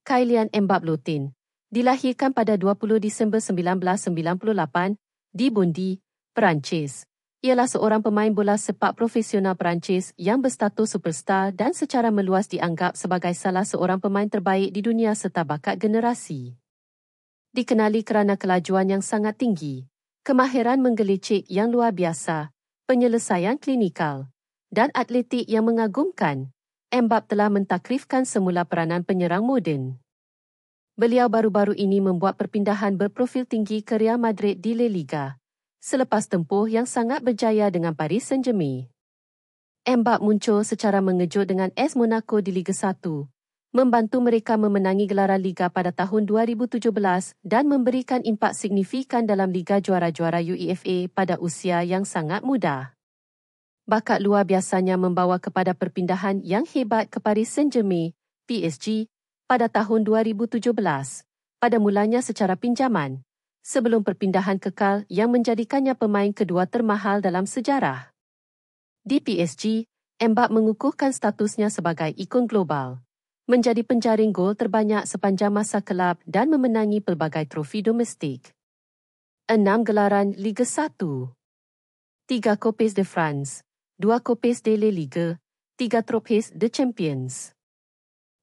Kylian Mbappé Lotin, dilahirkan pada 20 Disember 1998 di Bondy, Perancis. Ialah seorang pemain bola sepak profesional Perancis yang berstatus superstar dan secara meluas dianggap sebagai salah seorang pemain terbaik di dunia serta bakat generasi. Dikenali kerana kelajuan yang sangat tinggi, kemahiran menggelicik yang luar biasa, penyelesaian klinikal, dan atletik yang mengagumkan, Mbappé telah mentakrifkan semula peranan penyerang moden. Beliau baru-baru ini membuat perpindahan berprofil tinggi ke Real Madrid di La Liga, selepas tempuh yang sangat berjaya dengan Paris Saint-Germain. Mbappé muncul secara mengejut dengan AS Monaco di Liga 1, membantu mereka memenangi gelaran Liga pada tahun 2017 dan memberikan impak signifikan dalam Liga Juara-Juara UEFA pada usia yang sangat muda. Bakat luar biasanya membawa kepada perpindahan yang hebat ke Paris Saint-Germain, PSG, pada tahun 2017, pada mulanya secara pinjaman, sebelum perpindahan kekal yang menjadikannya pemain kedua termahal dalam sejarah. Di PSG, Mbappé mengukuhkan statusnya sebagai ikon global, menjadi penjaring gol terbanyak sepanjang masa kelab dan memenangi pelbagai trofi domestik. 6 gelaran Liga 1, 3 Coupes de France, 2 Coupes de la Liga, 3 Trophées de Champions.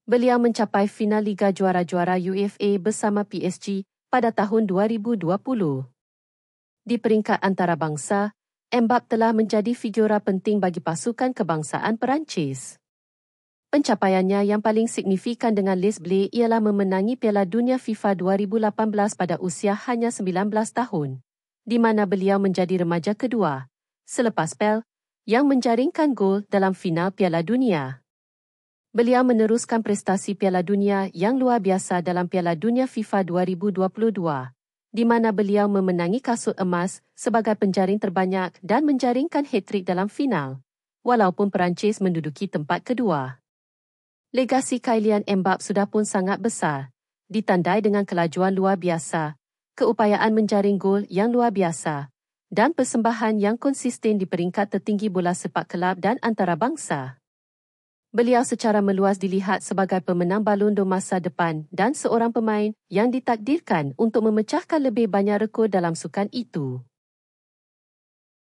Beliau mencapai final Liga Juara-Juara UEFA bersama PSG pada tahun 2020. Di peringkat antarabangsa, Mbappé telah menjadi figura penting bagi pasukan kebangsaan Perancis. Pencapaiannya yang paling signifikan dengan Les Bleus ialah memenangi Piala Dunia FIFA 2018 pada usia hanya 19 tahun, di mana beliau menjadi remaja kedua, selepas Pelé, yang menjaringkan gol dalam final Piala Dunia. Beliau meneruskan prestasi Piala Dunia yang luar biasa dalam Piala Dunia FIFA 2022, di mana beliau memenangi kasut emas sebagai penjaring terbanyak dan menjaringkan hat-trick dalam final, walaupun Perancis menduduki tempat kedua. Legasi Kylian Mbappé sudah pun sangat besar, ditandai dengan kelajuan luar biasa, keupayaan menjaring gol yang luar biasa, dan persembahan yang konsisten di peringkat tertinggi bola sepak kelab dan antarabangsa. Beliau secara meluas dilihat sebagai pemenang Ballon d'Or masa depan dan seorang pemain yang ditakdirkan untuk memecahkan lebih banyak rekod dalam sukan itu.